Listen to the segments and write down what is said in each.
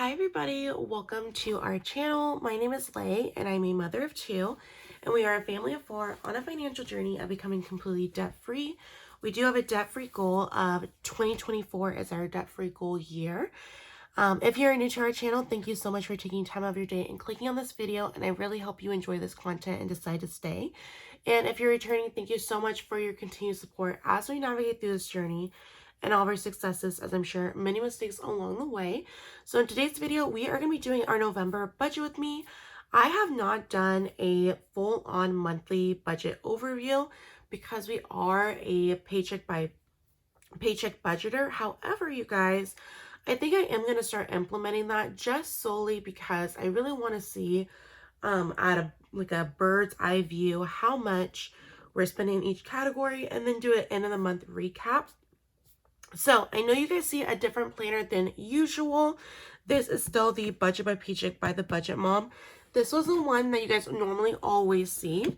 Hi everybody, welcome to our channel. My name is Lay and I'm a mother of two, and we are a family of four on a financial journey of becoming completely debt-free. We do have a debt-free goal of 2024 as our debt-free goal year. If you're new to our channel, thank you so much for taking time out of your day and clicking on this video, and I really hope you enjoy this content and decide to stay. And if you're returning, thank you so much for your continued support as we navigate through this journey and all of our successes, as I'm sure many mistakes along the way. So in today's video, we are going to be doing our November budget with me. I have not done a full-on monthly budget overview because we are a paycheck by paycheck budgeter. However, you guys, I think I am going to start implementing that just solely because I really want to see at a bird's eye view how much we're spending in each category, and then do an end of the month recap. So I know you guys see a different planner than usual. This is still the Budget by Paycheck by the Budget Mom. This was the one that you guys normally always see.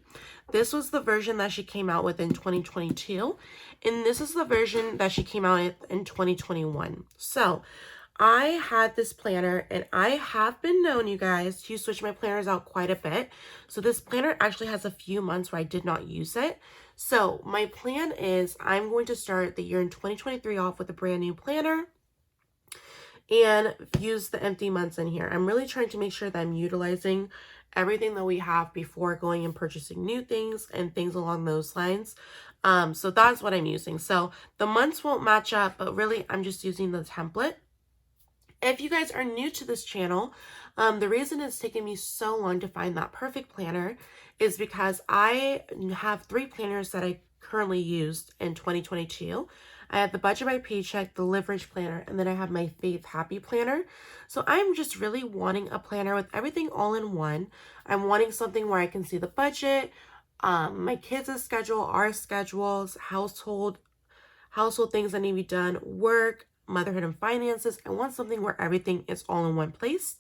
This was the version that she came out with in 2022. And this is the version that she came out with in 2021. So I had this planner, and I have been known, you guys, to switch my planners out quite a bit. So this planner actually has a few months where I did not use it. So my plan is I'm going to start the year in 2023 off with a brand new planner and use the empty months in here. I'm really trying to make sure that I'm utilizing everything that we have before going and purchasing new things and things along those lines. So that's what I'm using. So the months won't match up, but really I'm just using the template. If you guys are new to this channel, the reason it's taken me so long to find that perfect planner is because I have 3 planners that I currently used in 2022. I have the Budget by Paycheck, the Leverage Planner, and then I have my Faith Happy Planner. So I'm just really wanting a planner with everything all in one. I'm wanting something where I can see the budget, my kids' schedule, our schedules, household things that need to be done, work, motherhood and finances. I want something where everything is all in one place.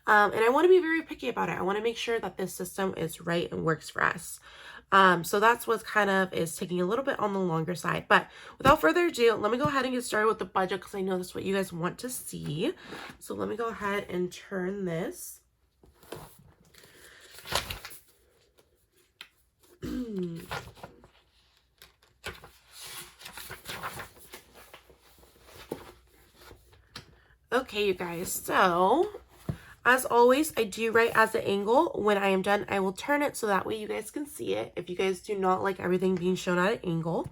And I want to be very picky about it. I want to make sure that this system is right and works for us. So that's what kind of is taking a little bit on the longer side. But without further ado, let me go ahead and get started with the budget because I know that's what you guys want to see. So let me go ahead and turn this. Okay, you guys, so as always, I do write as an angle. When I am done, I will turn it so that way you guys can see it if you guys do not like everything being shown at an angle.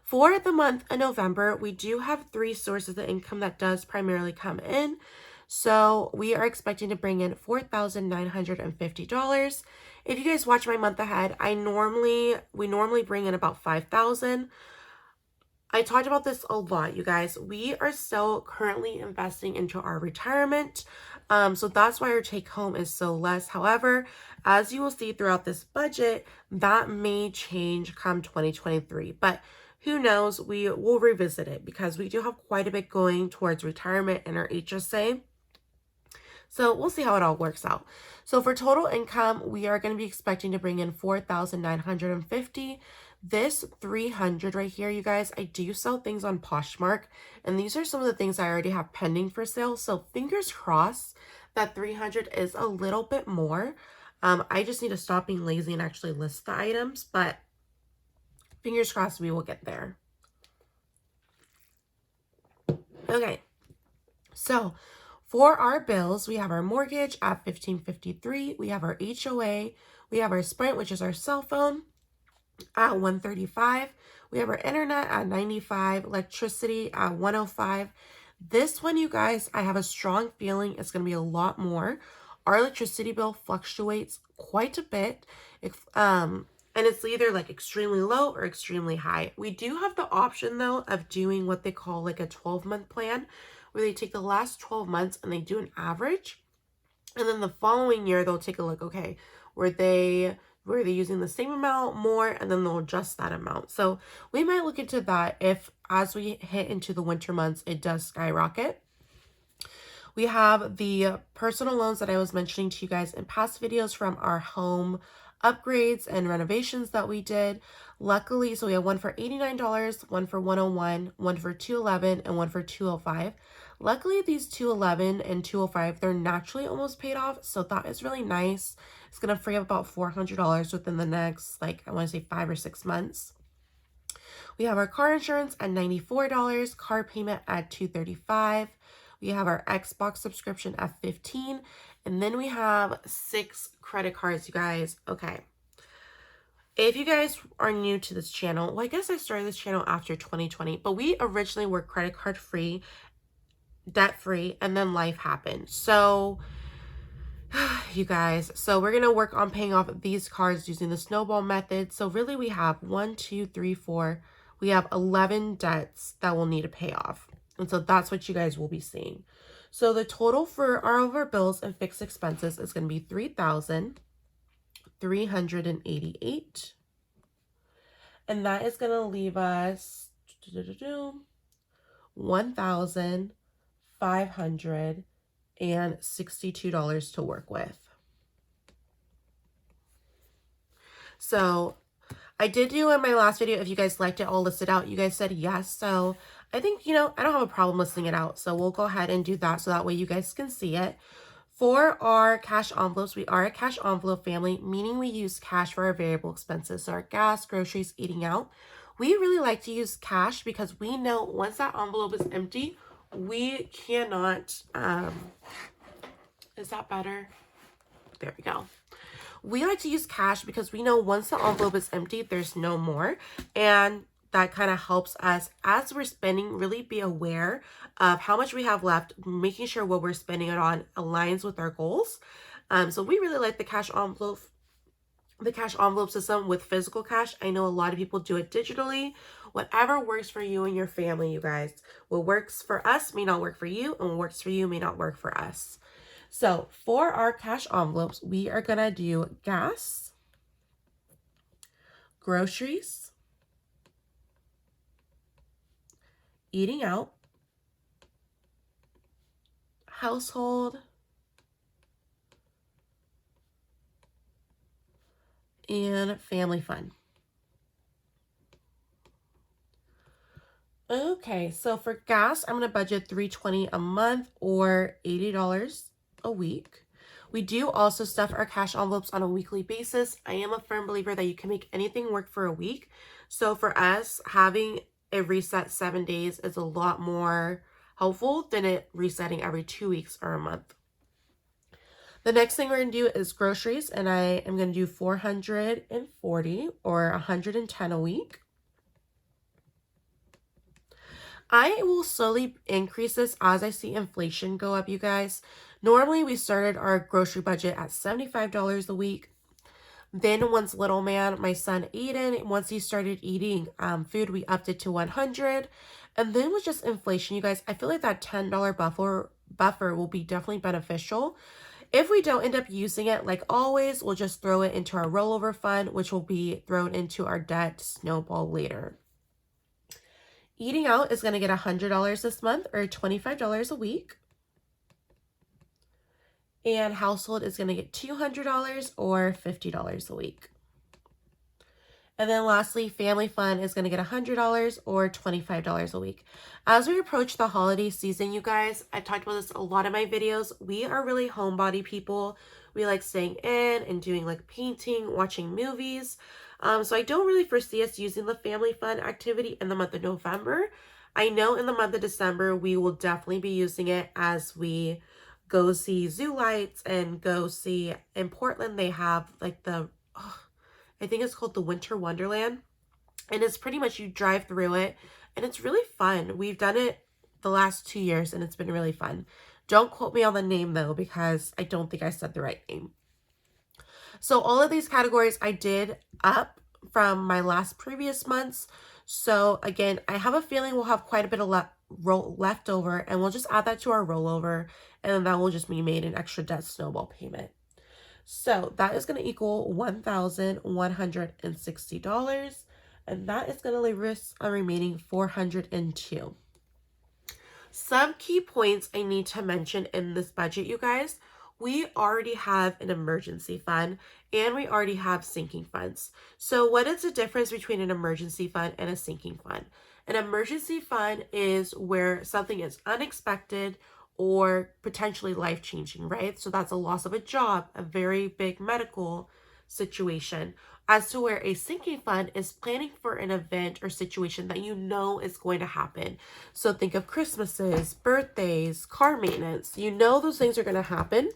For the month of November, we do have 3 sources of income that does primarily come in. So we are expecting to bring in $4,950. If you guys watch my month ahead, we normally bring in about $5,000. I talked about this a lot, you guys. We are still currently investing into our retirement. So that's why our take home is so less. However, as you will see throughout this budget, that may change come 2023. But who knows? We will revisit it because we do have quite a bit going towards retirement in our HSA. So we'll see how it all works out. So for total income, we are going to be expecting to bring in $4,950. This 300 right here, you guys, I do sell things on Poshmark, and these are some of the things I already have pending for sale. So fingers crossed that 300 is a little bit more. I just need to stop being lazy and actually list the items, but fingers crossed we will get there. Okay, so for our bills, we have our mortgage at $1,553. We have our HOA. We have our Sprint, which is our cell phone, at $135. We have our internet at $95. Electricity at $105. This one, you guys, I have a strong feeling it's going to be a lot more. Our electricity bill fluctuates quite a bit. And it's either like extremely low or extremely high. We do have the option though of doing what they call like a 12-month plan, where they take the last 12 months and they do an average. And then the following year, they'll take a look, okay, were they using the same amount, more, and then they'll adjust that amount. So we might look into that if, as we hit into the winter months, it does skyrocket. We have the personal loans that I was mentioning to you guys in past videos from our home upgrades and renovations that we did. Luckily, so we have one for $89, one for $101, one for $211, and one for $205. Luckily, these 211 and 205, they're naturally almost paid off, so that is really nice. It's going to free up about $400 within the next, like, I want to say 5 or 6 months. We have our car insurance at $94, car payment at $235. We have our Xbox subscription at $15, and then we have 6 credit cards, you guys. Okay. If you guys are new to this channel, well, I guess I started this channel after 2020, but we originally were credit card free, debt free, and then life happened. So you guys, so we're gonna work on paying off these cards using the snowball method. So really we have 1, 2, 3, 4, we have 11 debts that we'll need to pay off. And so that's what you guys will be seeing. So the total for all of our bills and fixed expenses is going to be $3,388. And that is going to leave us $1,562 to work with. So I did do in my last video, if you guys liked it all listed out, you guys said yes. So I think, I don't have a problem listing it out. So we'll go ahead and do that so that way you guys can see it. For our cash envelopes, we are a cash envelope family, meaning we use cash for our variable expenses. So our gas, groceries, eating out. We really like to use cash because we know once that envelope is empty, we cannot, is that better? There we go. We like to use cash because we know once the envelope is empty, there's no more. And that kind of helps us as we're spending, really be aware of how much we have left, making sure what we're spending it on aligns with our goals. So we really like the cash envelope system with physical cash. I know a lot of people do it digitally. Whatever works for you and your family, you guys. What works for us may not work for you, and what works for you may not work for us. So for our cash envelopes, we are going to do gas, groceries, eating out, household, and family fun. Okay, so for gas, I'm going to budget $320 a month or $80 a week. We do also stuff our cash envelopes on a weekly basis. I am a firm believer that you can make anything work for a week. So for us, having it reset 7 days is a lot more helpful than it resetting every 2 weeks or a month. The next thing we're going to do is groceries, and I am going to do $440 or $110 a week. I will slowly increase this as I see inflation go up, you guys. Normally, we started our grocery budget at $75 a week. Then once little man, my son Aiden, once he started eating food, we upped it to $100. And then with just inflation, you guys, I feel like that $10 buffer will be definitely beneficial. If we don't end up using it, like always, we'll just throw it into our rollover fund, which will be thrown into our debt snowball later. Eating out is going to get $100 this month or $25 a week. And household is going to get $200 or $50 a week. And then lastly, family fun is going to get $100 or $25 a week. As we approach the holiday season, you guys, I talked about this a lot in my videos. We are really homebody people. We like staying in and doing like painting, watching movies. So I don't really foresee us using the family fun activity in the month of November. I know in the month of December, we will definitely be using it as we go see zoo lights and go see, in Portland, they have like I think it's called the Winter Wonderland. And it's pretty much you drive through it and it's really fun. We've done it the last 2 years and it's been really fun. Don't quote me on the name though, because I don't think I said the right name. So all of these categories I did up from my previous months. So again, I have a feeling we'll have quite a bit of left over, and we'll just add that to our rollover, and then that will just be made an extra debt snowball payment. So that is going to equal $1,160, and that is going to leave us a remaining $402. Some key points I need to mention in this budget, you guys. We already have an emergency fund and we already have sinking funds. So what is the difference between an emergency fund and a sinking fund? An emergency fund is where something is unexpected or potentially life-changing, right? So that's a loss of a job, a very big medical situation. As to where a sinking fund is planning for an event or situation that you know is going to happen. So think of Christmases, birthdays, car maintenance. You know those things are going to happen.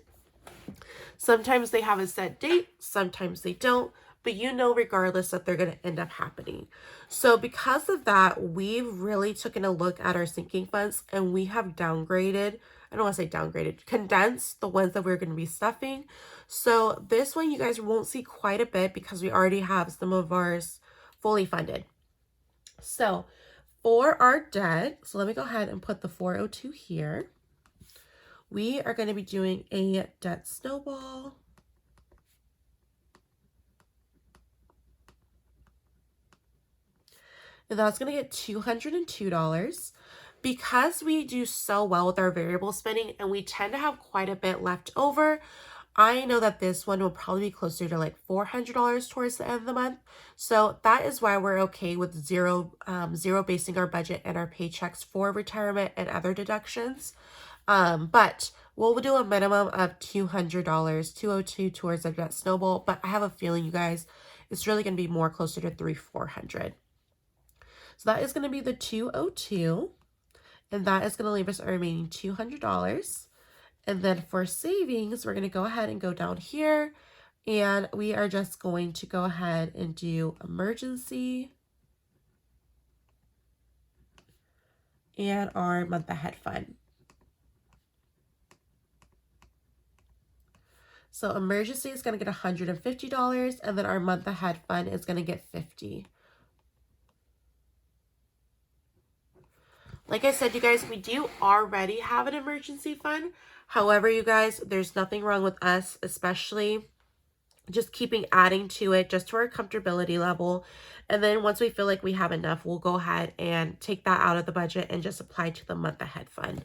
Sometimes they have a set date, sometimes they don't, but you know regardless that they're going to end up happening. So because of that, we've really taken a look at our sinking funds and we have downgraded, I don't want to say downgraded, condensed the ones that we're going to be stuffing. So this one you guys won't see quite a bit because we already have some of ours fully funded. So for our debt, so let me go ahead and put the 402 here. We are going to be doing a debt snowball. And that's going to get $202. Because we do so well with our variable spending and we tend to have quite a bit left over, I know that this one will probably be closer to like $400 towards the end of the month. So that is why we're okay with zero basing our budget and our paychecks for retirement and other deductions. But we'll do a minimum of $200, $202 towards our debt snowball. But I have a feeling, you guys, it's really going to be more closer to $300-$400. So that is going to be the 202, and that is going to leave us a remaining $200. And then for savings, we're going to go ahead and go down here, and we are just going to go ahead and do emergency and our month ahead fund. So emergency is going to get $150, and then our month ahead fund is going to get $50. Like I said, you guys, we do already have an emergency fund. However, you guys, there's nothing wrong with us, especially just keeping adding to it just to our comfortability level. And then once we feel like we have enough, we'll go ahead and take that out of the budget and just apply to the month ahead fund.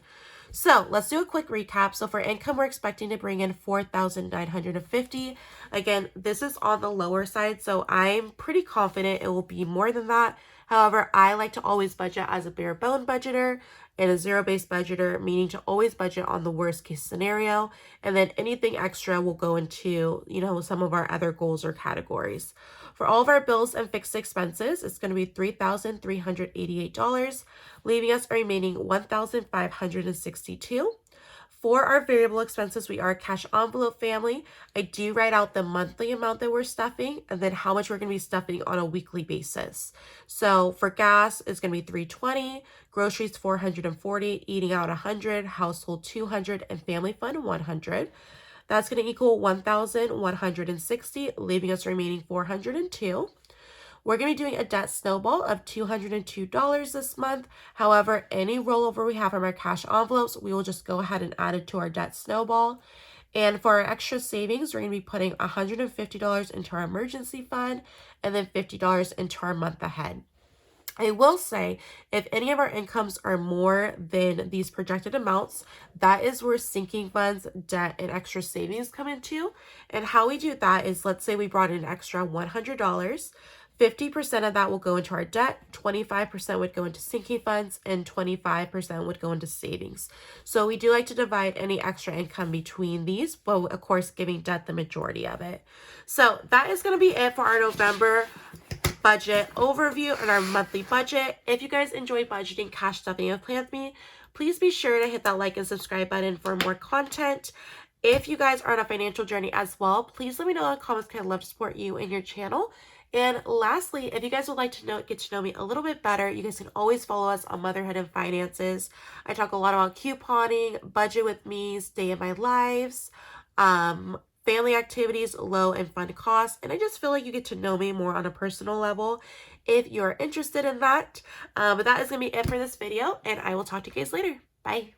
So let's do a quick recap. So for income, we're expecting to bring in $4,950. Again, this is on the lower side, so I'm pretty confident it will be more than that. However, I like to always budget as a bare bone budgeter and a zero-based budgeter, meaning to always budget on the worst case scenario. And then anything extra will go into, you know, some of our other goals or categories. For all of our bills and fixed expenses, it's going to be $3,388, leaving us a remaining $1,562. For our variable expenses, we are a cash envelope family. I do write out the monthly amount that we're stuffing and then how much we're going to be stuffing on a weekly basis. So for gas, it's going to be $320, groceries $440, eating out $100, household $200, and family fund $100. That's going to equal $1,160, leaving us remaining $402. We're going to be doing a debt snowball of $202 this month. However, any rollover we have from our cash envelopes, we will just go ahead and add it to our debt snowball. And for our extra savings, we're going to be putting $150 into our emergency fund and then $50 into our month ahead. I will say, if any of our incomes are more than these projected amounts, that is where sinking funds, debt, and extra savings come into. And how we do that is, let's say we brought in an extra $100. 50% of that will go into our debt, 25% would go into sinking funds, and 25% would go into savings. So we do like to divide any extra income between these, but of course giving debt the majority of it. So that is going to be it for our November budget overview and our monthly budget. If you guys enjoy budgeting, cash stuffing, and plans me, please be sure to hit that like and subscribe button for more content. If you guys are on a financial journey as well, please let me know in the comments because I'd love to support you and your channel. And lastly, if you guys would like to get to know me a little bit better, you guys can always follow us on Motherhood and Finances. I talk a lot about couponing, budget with me's, day in my lives, family activities, low and fun costs, and I just feel like you get to know me more on a personal level if you're interested in that. But that is going to be it for this video, and I will talk to you guys later. Bye.